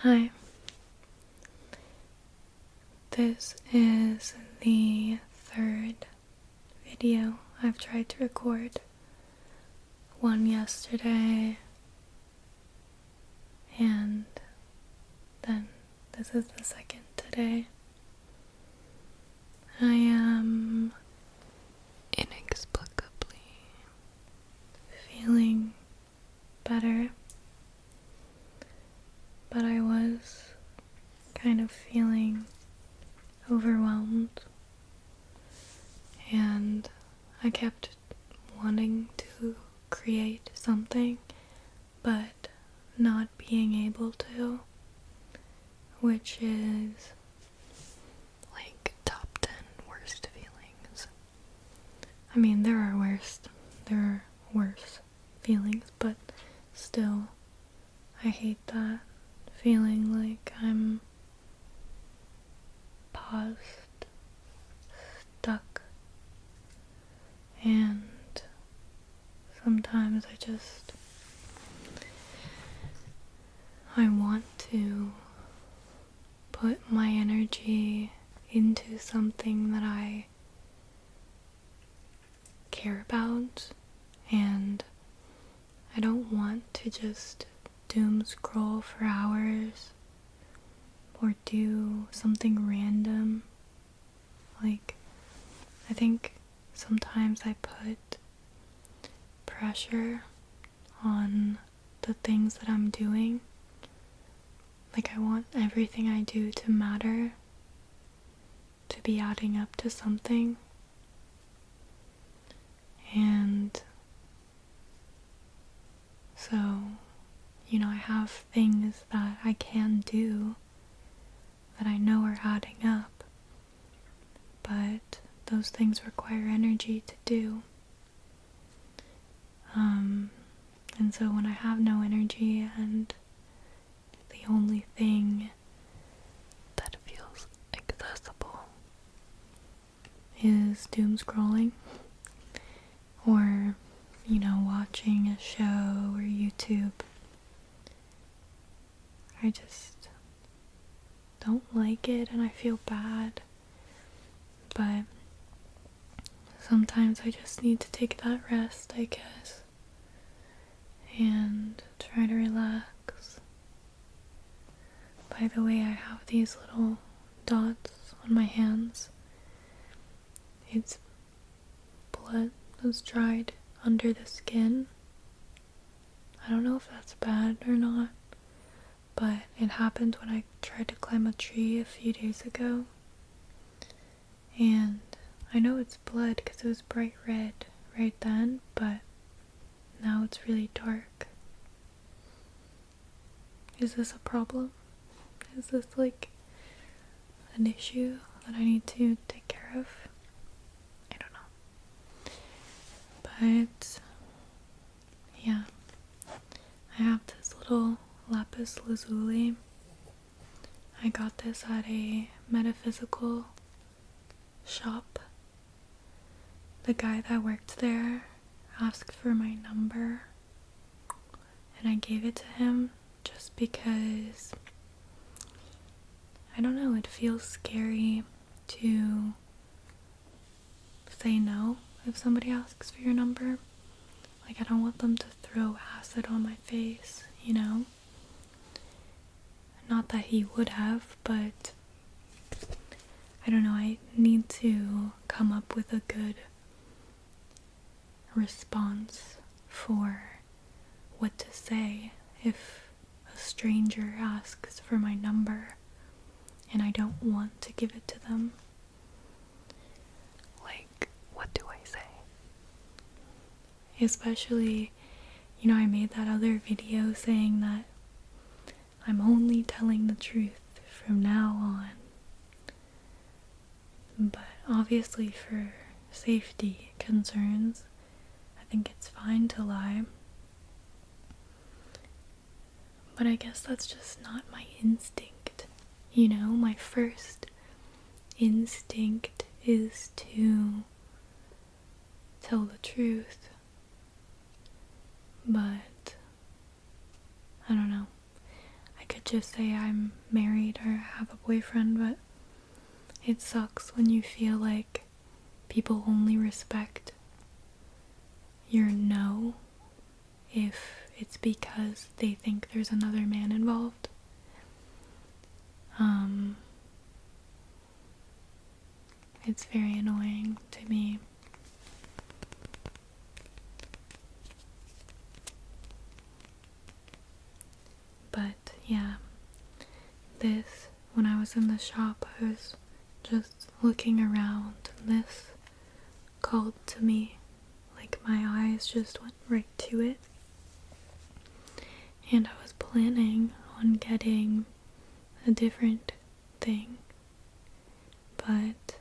Hi. This is the third video I've tried to record. One yesterday, and then this is the second today. I am inexplicably feeling better, but I was kind of feeling overwhelmed, and I kept wanting to create something but not being able to, which is like top 10 worst feelings. I mean, there are worse feelings, but still, I hate that feeling like I'm paused, stuck, and sometimes I want to put my energy into something that I care about, and I don't want to just doom scroll for hours or do something random. Like, I think sometimes I put pressure on the things that I'm doing. Like, I want everything I do to matter, to be adding up to something. And so, I have things that I can do that I know are adding up, but those things require energy to do. And so when I have no energy and the only thing that feels accessible is doom scrolling or, watching a show or YouTube, I just don't like it and I feel bad. But sometimes I just need to take that rest, I guess, and try to relax. By the way, I have these little dots on my hands. It's blood that's dried under the skin. I don't know if that's bad or not, but it happened when I tried to climb a tree a few days ago. And I know it's blood because it was bright red right then, but now it's really dark. Is this a problem? Is this like an issue that I need to take care of? I don't know. But yeah, I have this little lapis lazuli. I got this at a metaphysical shop. The guy that worked there asked for my number, and I gave it to him just because, I don't know, it feels scary to say no if somebody asks for your number. Like, I don't want them to throw acid on my face, Not that he would have, but I don't know, I need to come up with a good response for what to say if a stranger asks for my number and I don't want to give it to them. Like, what do I say? Especially, I made that other video saying that I'm only telling the truth from now on. But obviously for safety concerns, I think it's fine to lie. But I guess that's just not my instinct. My first instinct is to tell the truth. But I don't know. I I could just say I'm married or have a boyfriend, but it sucks when you feel like people only respect your no if it's because they think there's another man involved. It's very annoying to me. But yeah, when I was in the shop, I was just looking around and this called to me. Like my eyes just went right to it. And I was planning on getting a different thing, but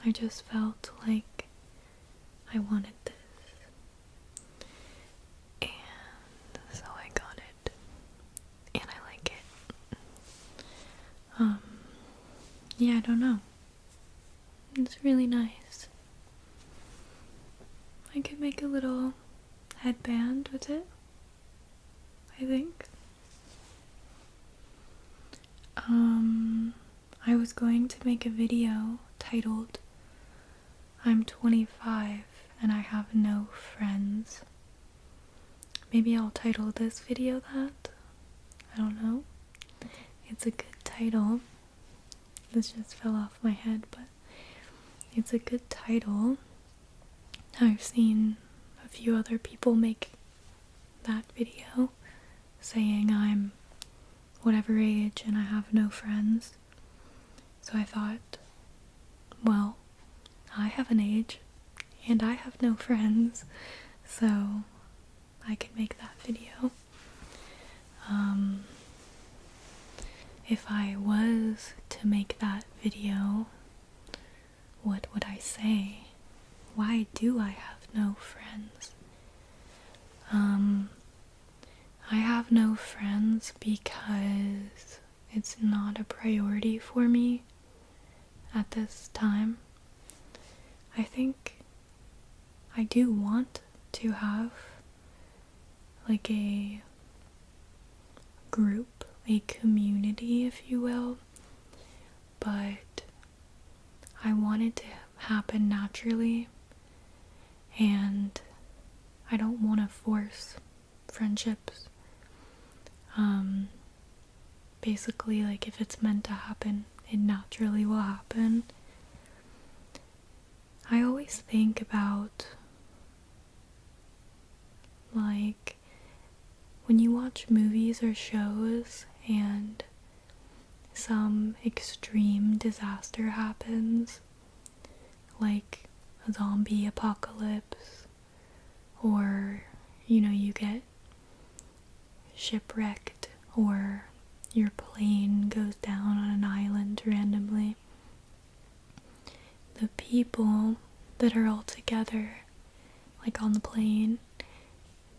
I just felt like I wanted this. And so I got it. And I like it. Yeah, I don't know. It's really nice. I could make a little headband with it, I think. I was going to make a video titled I'm 25 and I have no friends. Maybe I'll title this video that. I don't know. It's a good title. This just fell off my head, but it's a good title. I've seen a few other people make that video saying I'm whatever age and I have no friends. So I thought, well, I have an age and I have no friends, so I could make that video. If I was to make that video, what would I say? Why do I have no friends? I have no friends because it's not a priority for me at this time. I think I do want to have like a group, a community, if you will, but I want it to happen naturally, and I don't want to force friendships. Basically, like, if it's meant to happen, it naturally will happen. I always think about, like, when you watch movies or shows and some extreme disaster happens, like a zombie apocalypse, or, you get shipwrecked, or your plane goes down on an island randomly. The people that are all together, like on the plane,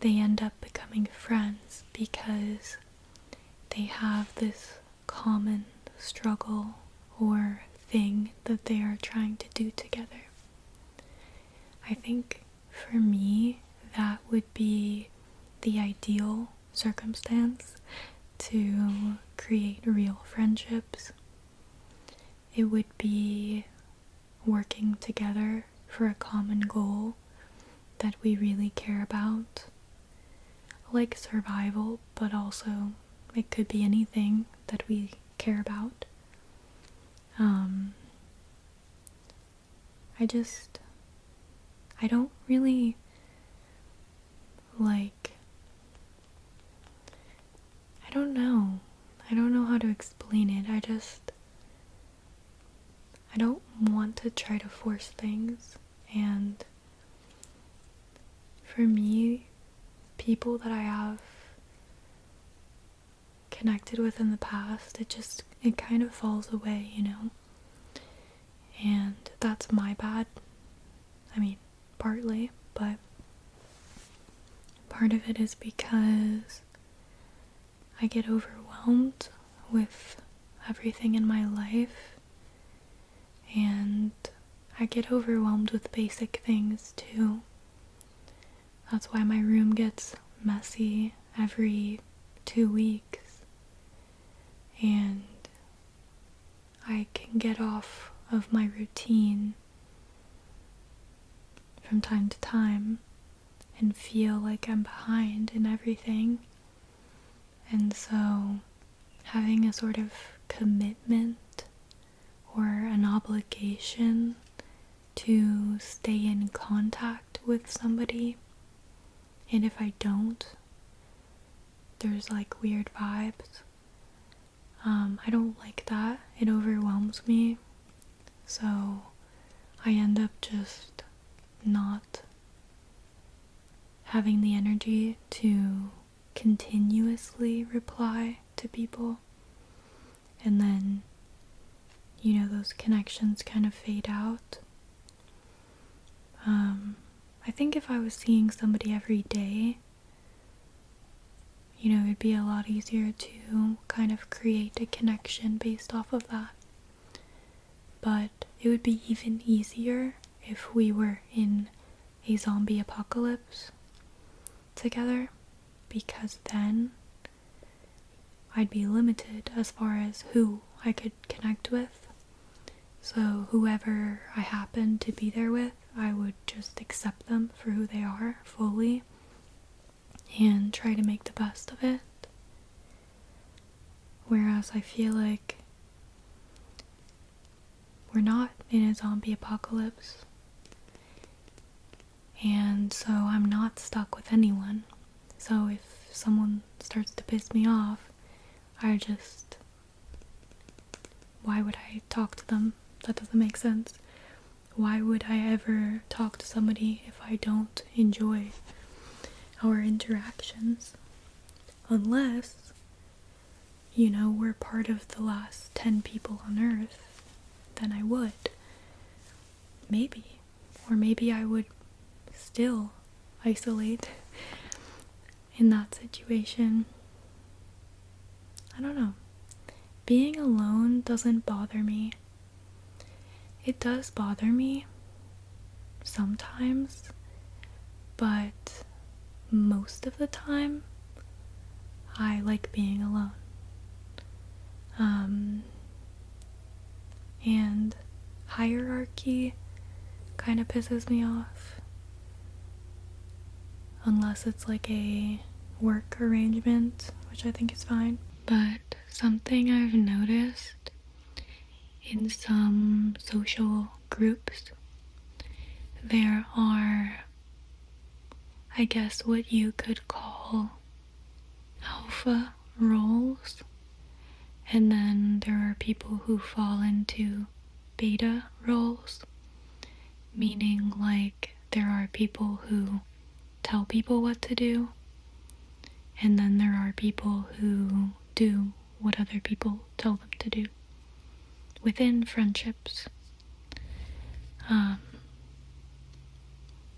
they end up becoming friends because they have this common struggle or thing that they are trying to do together. I think for me, that would be the ideal circumstance to create real friendships. It would be working together for a common goal that we really care about, like survival, but also it could be anything that we care about. I don't really I don't know how to explain it. I don't want to try to force things, and for me, people that I have connected with in the past, it kind of falls away, and that's my bad. I mean, partly, but part of it is because I get overwhelmed with everything in my life, and I get overwhelmed with basic things too. That's why my room gets messy every 2 weeks. get off of my routine from time to time and feel like I'm behind in everything. And so having a sort of commitment or an obligation to stay in contact with somebody, and if I don't, there's like weird vibes. I don't like that. It overwhelms me. So I end up just not having the energy to continuously reply to people. And then, those connections kind of fade out. I think if I was seeing somebody every day, it'd be a lot easier to kind of create a connection based off of that. But it would be even easier if we were in a zombie apocalypse together, because then I'd be limited as far as who I could connect with. So whoever I happen to be there with, I would just accept them for who they are fully and try to make the best of it. Whereas I feel like we're not in a zombie apocalypse, and so I'm not stuck with anyone. So if someone starts to piss me off, why would I talk to them? That doesn't make sense. Why would I ever talk to somebody if I don't enjoy our interactions? Unless, we're part of the last 10 people on Earth, then I would. Maybe. Or maybe I would still isolate in that situation. I don't know. Being alone doesn't bother me. It does bother me sometimes, but most of the time I like being alone. And hierarchy kind of pisses me off, unless it's like a work arrangement, which I think is fine. But something I've noticed in some social groups, there are, I guess, what you could call alpha roles, and then there are people who fall into beta roles, meaning like there are people who tell people what to do, and then there are people who do what other people tell them to do within friendships.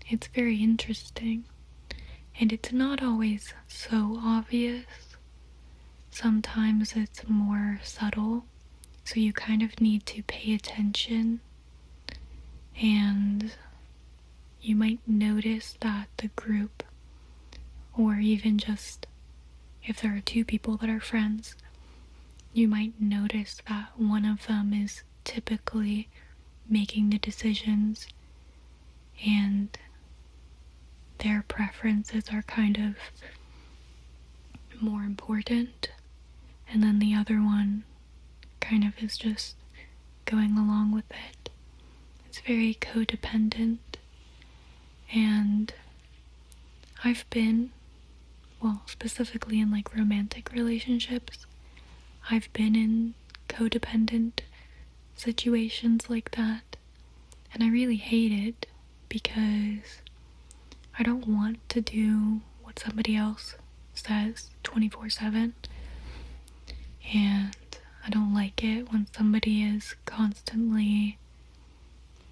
It's very interesting, and it's not always so obvious. Sometimes it's more subtle, so you kind of need to pay attention, and you might notice that the group, or even just if there are two people that are friends, you might notice that one of them is typically making the decisions and their preferences are kind of more important, and then the other one kind of is just going along with it. It's very codependent, and I've been, specifically in like romantic relationships, I've been in codependent situations like that, and I really hate it because I don't want to do what somebody else says 24/7, and I don't like it when somebody is constantly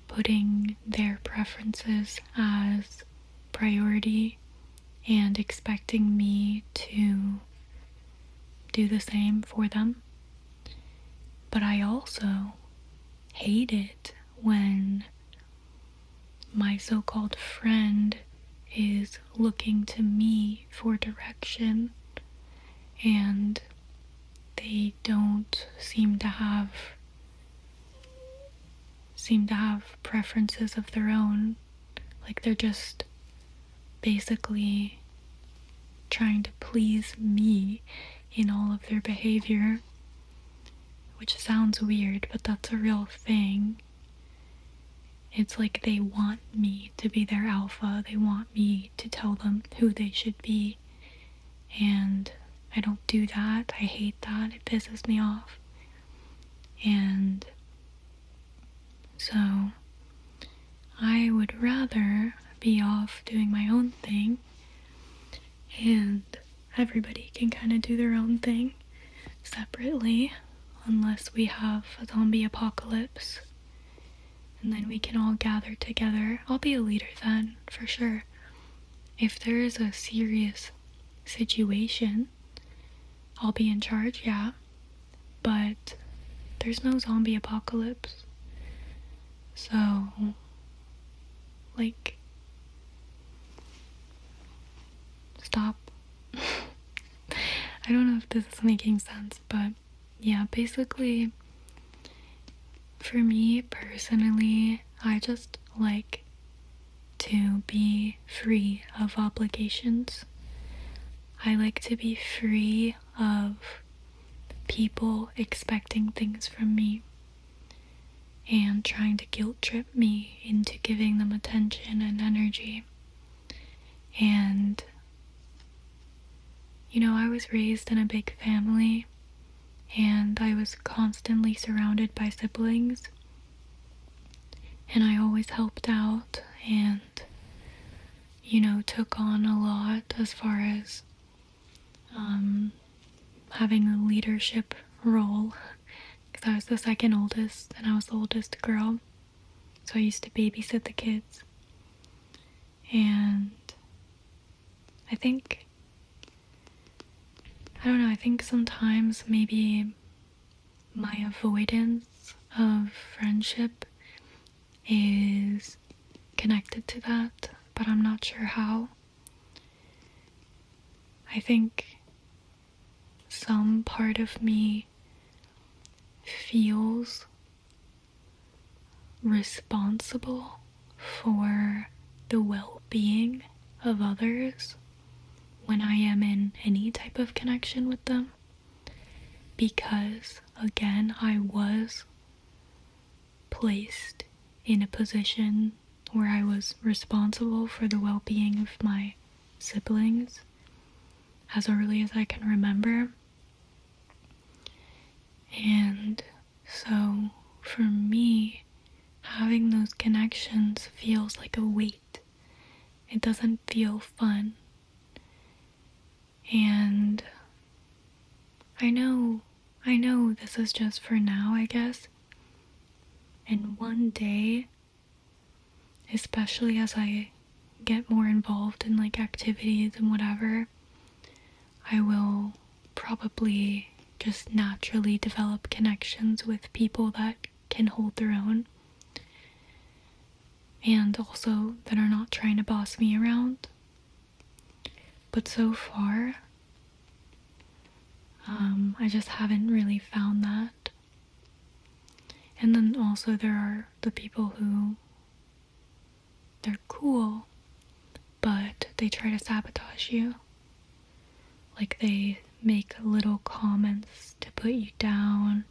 putting their preferences as priority and expecting me to do the same for them. But I also hate it when my so-called friend is looking to me for direction and they don't seem to have seem to have preferences of their own. Like they're just basically trying to please me in all of their behavior, which sounds weird, but that's a real thing. It's like they want me to be their alpha. They want me to tell them who they should be. And I don't do that. I hate that. It pisses me off. And so I would rather be off doing my own thing, and everybody can kind of do their own thing separately, unless we have a zombie apocalypse. And then we can all gather together. I'll be a leader then, for sure. If there is a serious situation, I'll be in charge, yeah. But there's no zombie apocalypse. So, like, stop. I don't know if this is making sense, but yeah, basically, for me personally, I just like to be free of obligations. I like to be free of people expecting things from me and trying to guilt trip me into giving them attention and energy. And, you know, I was raised in a big family, and I was constantly surrounded by siblings, and I always helped out and, you know, took on a lot as far as having a leadership role, because I was the second oldest and I was the oldest girl, so I used to babysit the kids. And I think sometimes maybe my avoidance of friendship is connected to that, but I'm not sure how. I think some part of me feels responsible for the well-being of others when I am in any type of connection with them, because again, I was placed in a position where I was responsible for the well-being of my siblings as early as I can remember. And so for me, having those connections feels like a weight. It doesn't feel fun. And I know this is just for now, I guess. And one day, especially as I get more involved in like activities and whatever, I will probably just naturally develop connections with people that can hold their own, and also that are not trying to boss me around. But so far, I just haven't really found that. And then also there are the people who, they're cool, but they try to sabotage you. Like they make little comments to put you down,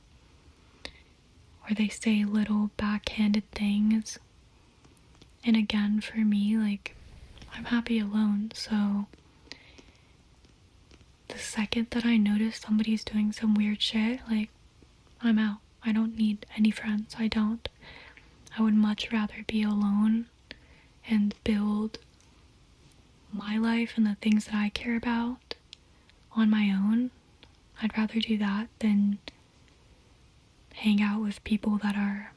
or they say little backhanded things. And again, for me, like, I'm happy alone, so the second that I notice somebody's doing some weird shit, like, I'm out. I don't need any friends. I don't. I would much rather be alone and build my life and the things that I care about on my own. I'd rather do that than hang out with people that are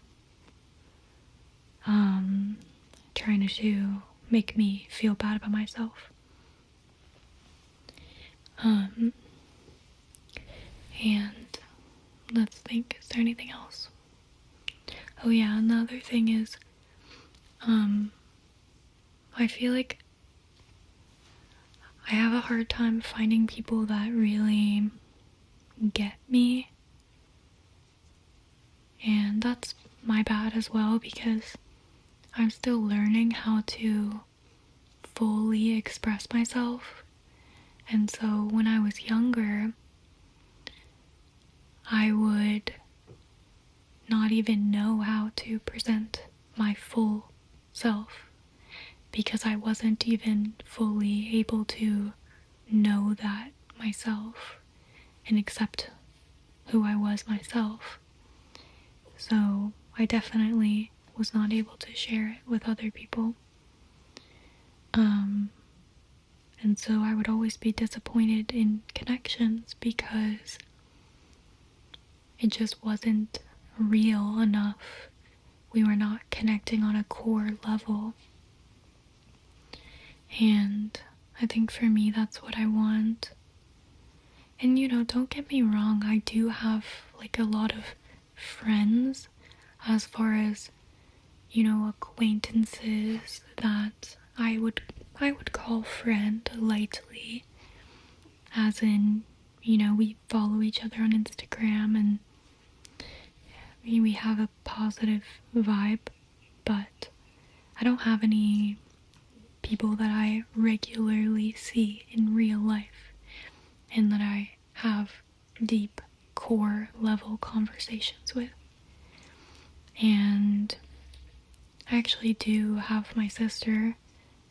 trying to make me feel bad about myself. And let's think, is there anything else? Oh yeah, another thing is, I feel like I have a hard time finding people that really get me. And that's my bad as well, because I'm still learning how to fully express myself. And so when I was younger, I would not even know how to present my full self, because I wasn't even fully able to know that myself and accept who I was myself. So I definitely was not able to share it with other people. And so I would always be disappointed in connections because it just wasn't real enough. We were not connecting on a core level. And I think for me, that's what I want. And don't get me wrong, I do have like a lot of friends as far as, acquaintances that I would call friend lightly. As in, we follow each other on Instagram and we have a positive vibe, but I don't have any people that I regularly see in real life and that I have deep core level conversations with. And I actually do have my sister,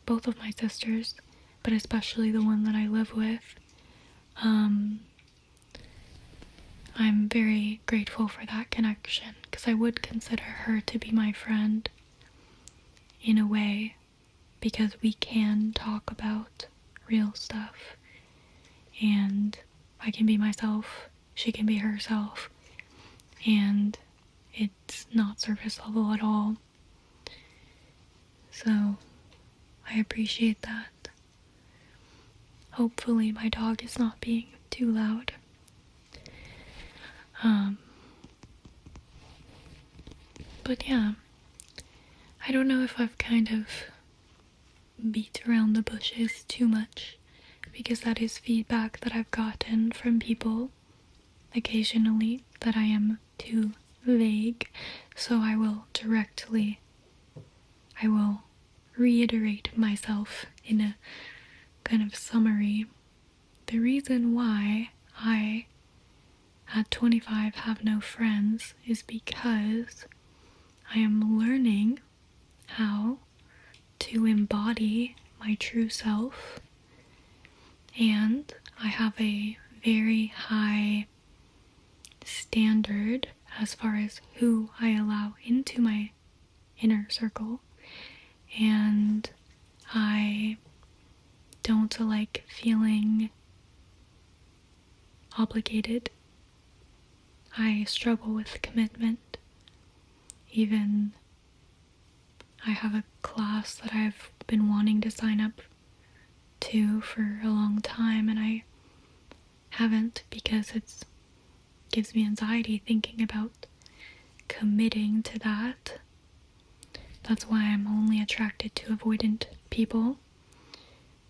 both of my sisters, but especially the one that I live with. I'm very grateful for that connection, because I would consider her to be my friend in a way, because we can talk about real stuff and I can be myself, she can be herself, and it's not surface level at all. So I appreciate that. Hopefully my dog is not being too loud. But yeah, I don't know if I've kind of beat around the bushes too much, because that is feedback that I've gotten from people occasionally, that I am too vague. So I will reiterate myself in a kind of summary. The reason why I at 25 have no friends is because I am learning how to embody my true self, and I have a very high standard as far as who I allow into my inner circle, and I don't like feeling obligated. I struggle with commitment. Even I have a class that I've been wanting to sign up to for a long time, and I haven't, because it gives me anxiety thinking about committing to that. That's why I'm only attracted to avoidant people,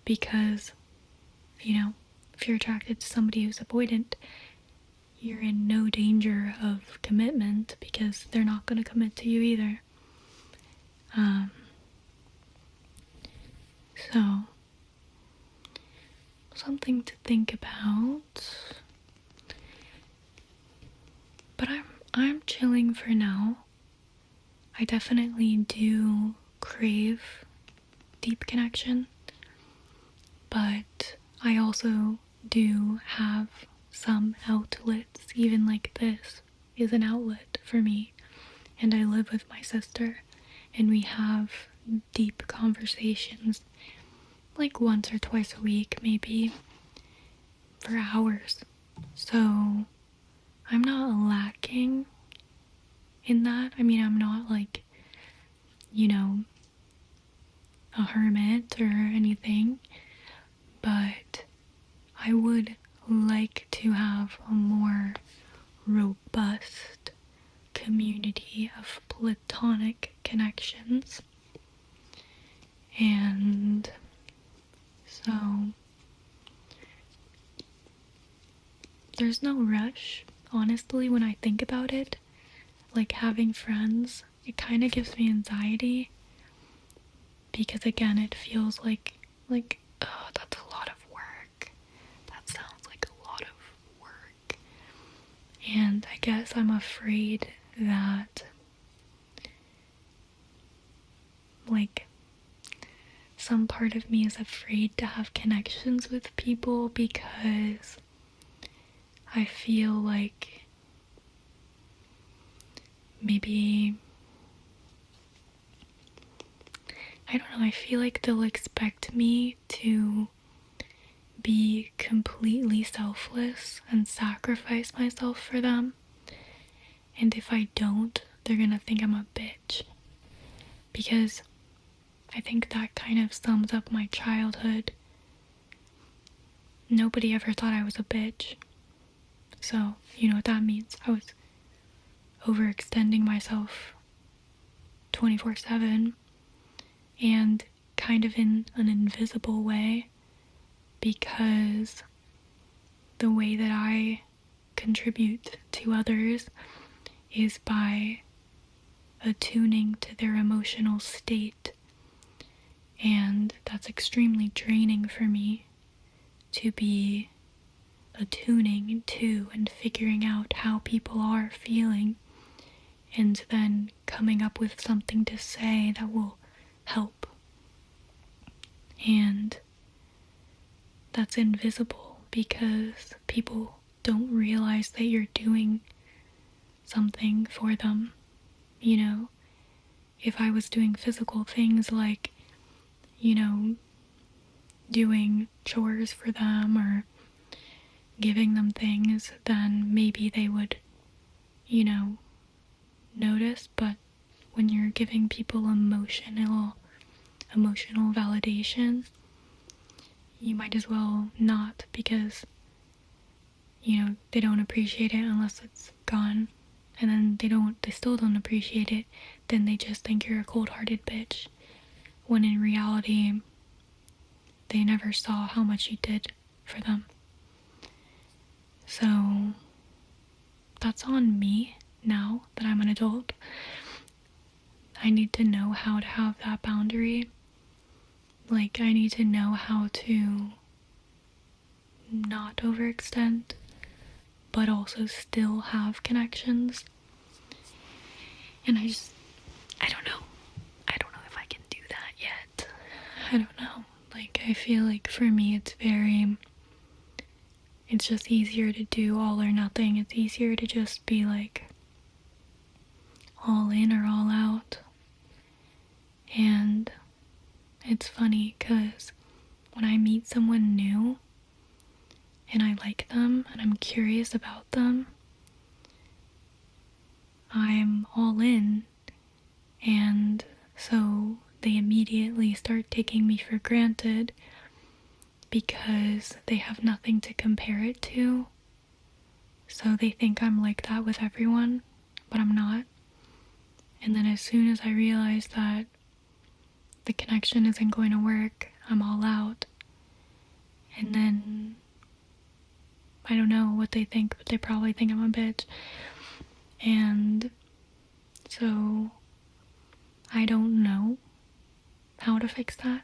because, if you're attracted to somebody who's avoidant, you're in no danger of commitment, because they're not going to commit to you either. So, something to think about. But I'm chilling for now. I definitely do crave deep connection, but I also do have some outlets. Even like this is an outlet for me, and I live with my sister, and we have deep conversations like once or twice a week, maybe, for hours. So I'm not lacking in that. I mean, I'm not like, a hermit or anything, but I would like to have a more robust community of platonic connections. And so there's no rush. Honestly, when I think about it, like having friends, it kind of gives me anxiety because again, it feels like oh, that's a lot of work. That sounds like a lot of work. And I guess I'm afraid that like some part of me is afraid to have connections with people because I feel like maybe, I don't know, I feel like they'll expect me to be completely selfless and sacrifice myself for them. And if I don't, they're gonna think I'm a bitch. Because I think that kind of sums up my childhood. Nobody ever thought I was a bitch. So, you know what that means. I was overextending myself 24/7 and kind of in an invisible way, because the way that I contribute to others is by attuning to their emotional state, and that's extremely draining for me to be attuning to and figuring out how people are feeling and then coming up with something to say that will help. And that's invisible because people don't realize that you're doing something for them. You know, if I was doing physical things like, you know, doing chores for them or giving them things, then maybe they would, you know, notice. But when you're giving people emotional validation, you might as well not, because, you know, they don't appreciate it unless it's gone. And then they still don't appreciate it, then they just think you're a cold-hearted bitch. When in reality, they never saw how much you did for them. So, that's on me now that I'm an adult. I need to know how to have that boundary. Like, I need to know how to not overextend, but also still have connections. And I don't know. I don't know if I can do that yet. I don't know. Like, I feel like for me it's just easier to do all or nothing. It's easier to just be like all in or all out. And it's funny because when I meet someone new and I like them and I'm curious about them, I'm all in, and so they immediately start taking me for granted because they have nothing to compare it to. So they think I'm like that with everyone, but I'm not. And then as soon as I realize that the connection isn't going to work, I'm all out. And then I don't know what they think, but they probably think I'm a bitch. And so I don't know how to fix that.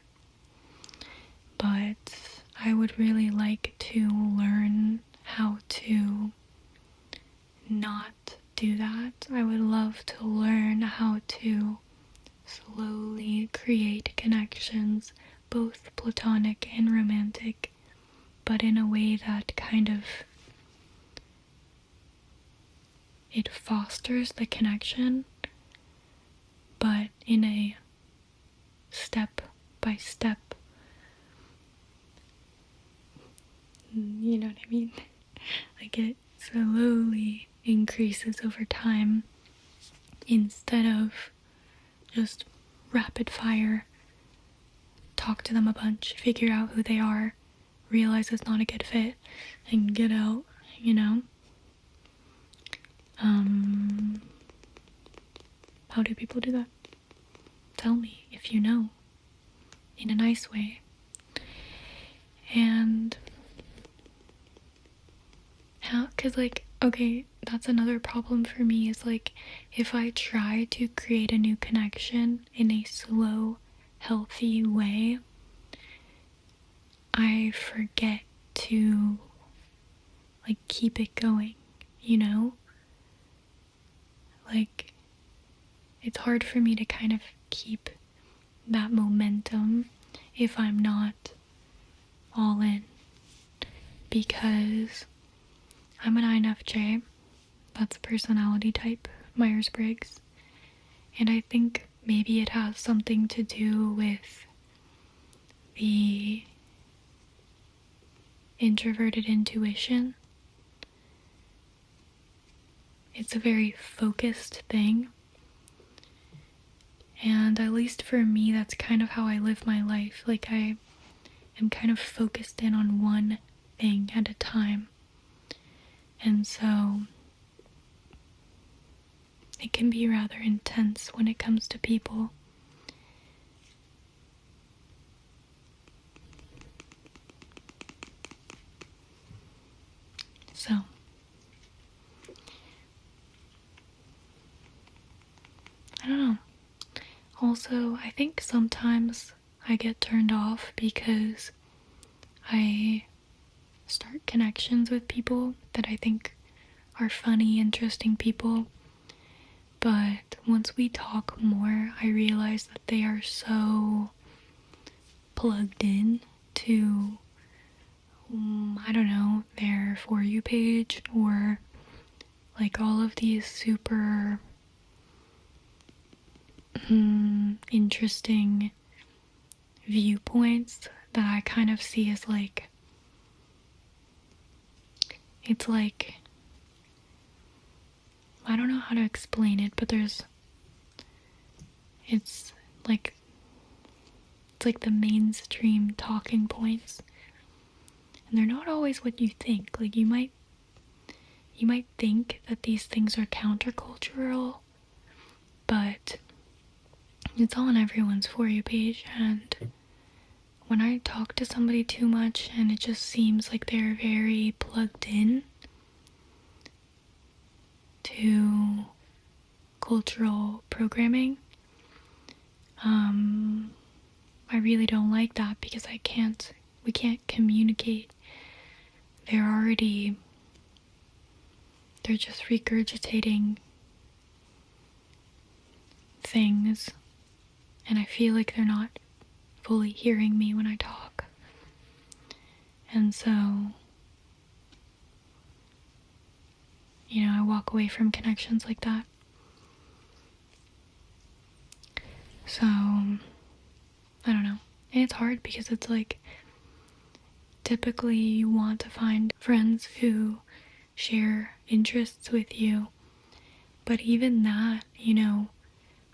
But I would really like to learn how to not do that. I would love to learn how to slowly create connections, both platonic and romantic, but in a way that kind of it fosters the connection, but in a step by step, you know what I mean? Like, it slowly increases over time instead of just rapid fire. Talk to them a bunch, figure out who they are, realize it's not a good fit, and get out, you know? How do people do that? Tell me if you know, in a nice way. And how, cause like, okay, that's another problem for me, is like if I try to create a new connection in a slow, healthy way, I forget to like keep it going, you know? Like it's hard for me to kind of keep that momentum if I'm not all in, because I'm an INFJ. That's a personality type, Myers-Briggs. And I think maybe it has something to do with the introverted intuition. It's a very focused thing. And at least for me, that's kind of how I live my life. Like I am kind of focused in on one thing at a time. And so it can be rather intense when it comes to people. So, I don't know. Also, I think sometimes I get turned off because I start connections with people that I think are funny, interesting people. But once we talk more, I realize that they are so plugged in to, I don't know, their For You page, or like all of these super interesting viewpoints that I kind of see as like, it's like, I don't know how to explain it, but it's like the mainstream talking points. And they're not always what you think. Like you might think that these things are countercultural, but it's on everyone's For You page. And when I talk to somebody too much and it just seems like they're very plugged in to cultural programming, I really don't like that, because we can't communicate. They're just regurgitating things, and I feel like they're not fully hearing me when I talk. And so, I walk away from connections like that. So, I don't know. And it's hard because it's like, typically you want to find friends who share interests with you. But even that,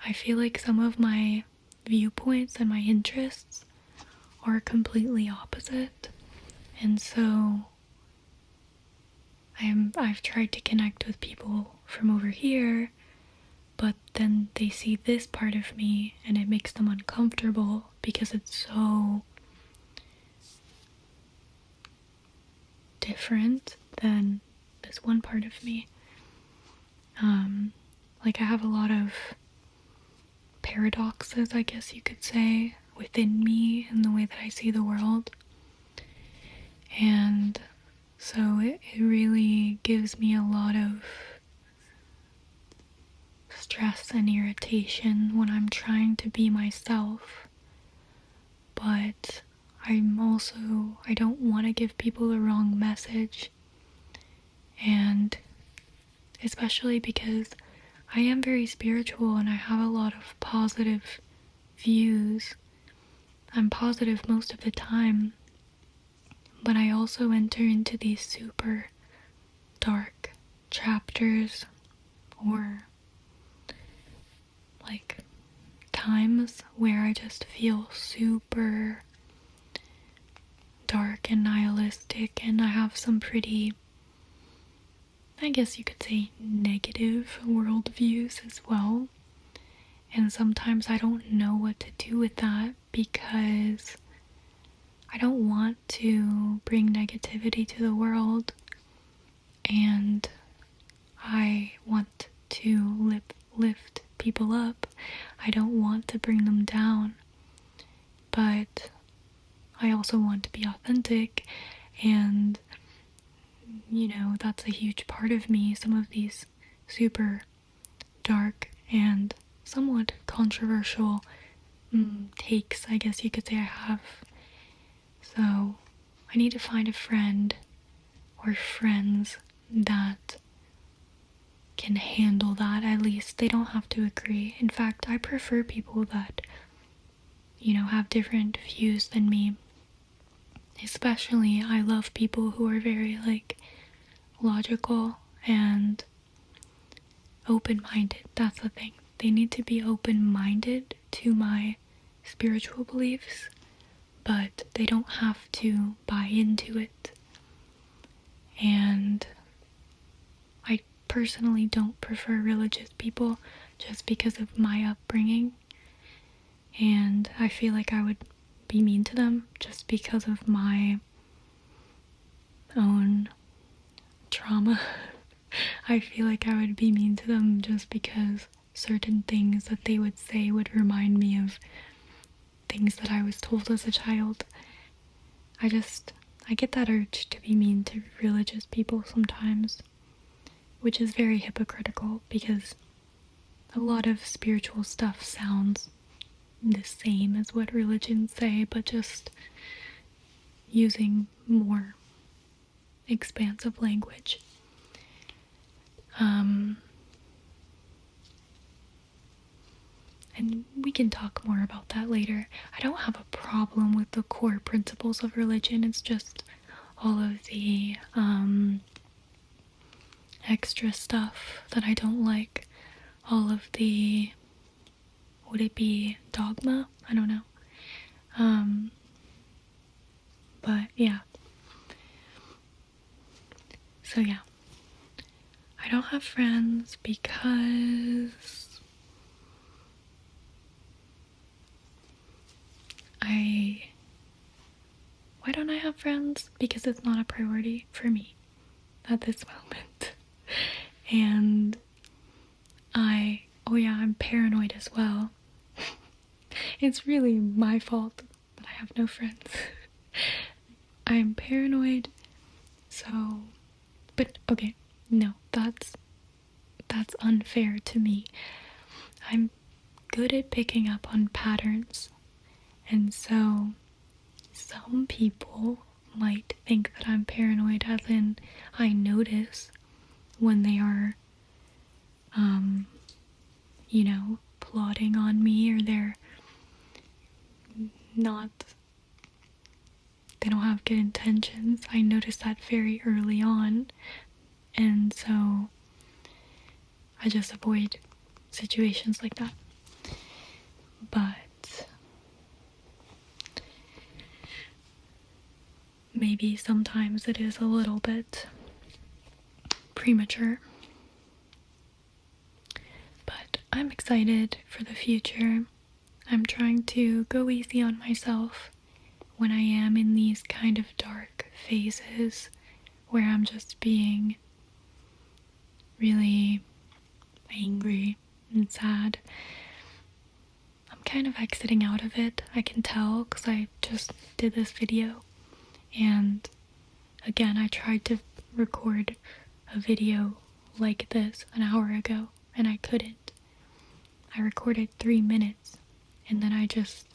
I feel like some of my viewpoints and my interests are completely opposite. And so I've tried to connect with people from over here, but then they see this part of me and it makes them uncomfortable because it's so different than this one part of me. Like I have a lot of paradoxes, I guess you could say, within me and the way that I see the world. And so it really gives me a lot of stress and irritation when I'm trying to be myself. But I don't want to give people the wrong message. And especially because I am very spiritual and I have a lot of positive views. I'm positive most of the time, but I also enter into these super dark chapters, or like times where I just feel super dark and nihilistic, and I have some pretty, I guess you could say, negative worldviews as well. And sometimes I don't know what to do with that, because I don't want to bring negativity to the world, and I want to lift people up. I don't want to bring them down. But I also want to be authentic, and that's a huge part of me. Some of these super dark and somewhat controversial takes, I guess you could say, I have. So I need to find a friend or friends that can handle that. At least they don't have to agree. In fact, I prefer people that have different views than me. Especially, I love people who are very logical and open-minded. That's the thing. They need to be open-minded to my spiritual beliefs, but they don't have to buy into it. And I personally don't prefer religious people just because of my upbringing. And I feel like I would be mean to them just because of my own trauma. I feel like I would be mean to them just because certain things that they would say would remind me of things that I was told as a child. I get that urge to be mean to religious people sometimes, which is very hypocritical because a lot of spiritual stuff sounds the same as what religions say, but just using more expansive language. And we can talk more about that later. I don't have a problem with the core principles of religion. It's just all of the extra stuff that I don't like. All of the, would it be dogma? I don't know. But yeah. So yeah. I don't have friends because why don't I have friends? Because it's not a priority for me at this moment. And I'm paranoid as well. It's really my fault that I have no friends. I'm paranoid, but okay, no, that's unfair to me. I'm good at picking up on patterns, and so some people might think that I'm paranoid, as in I notice when they are plotting on me, or they don't have good intentions. I notice that very early on, and so I just avoid situations like that. But maybe sometimes it is a little bit premature. But I'm excited for the future. I'm trying to go easy on myself when I am in these kind of dark phases where I'm just being really angry and sad. I'm kind of exiting out of it. I can tell because I just did this video, and again, I tried to record a video like this an hour ago and I couldn't. I recorded 3 minutes and then I just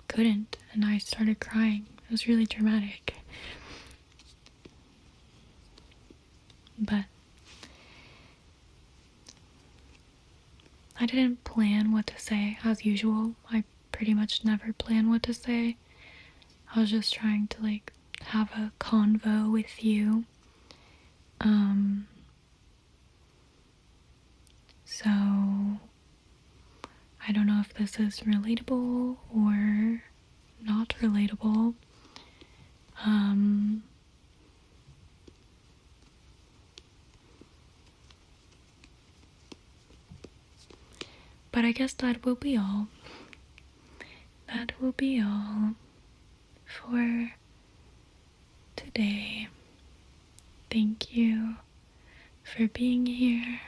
couldn't, and I started crying. It was really dramatic. But I didn't plan what to say as usual. I pretty much never plan what to say. I was just trying to have a convo with you. So I don't know if this is relatable or not relatable. But I guess that will be all. That will be all for today. Thank you for being here.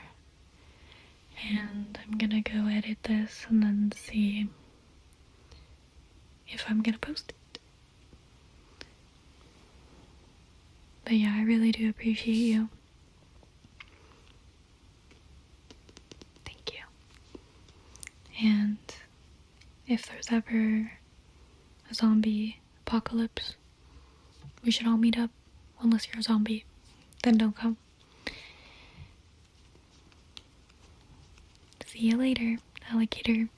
And I'm gonna go edit this and then see if I'm gonna post it. But yeah, I really do appreciate you. Thank you. And if there's ever a zombie apocalypse, we should all meet up. Unless you're a zombie, then don't come. See you later, alligator.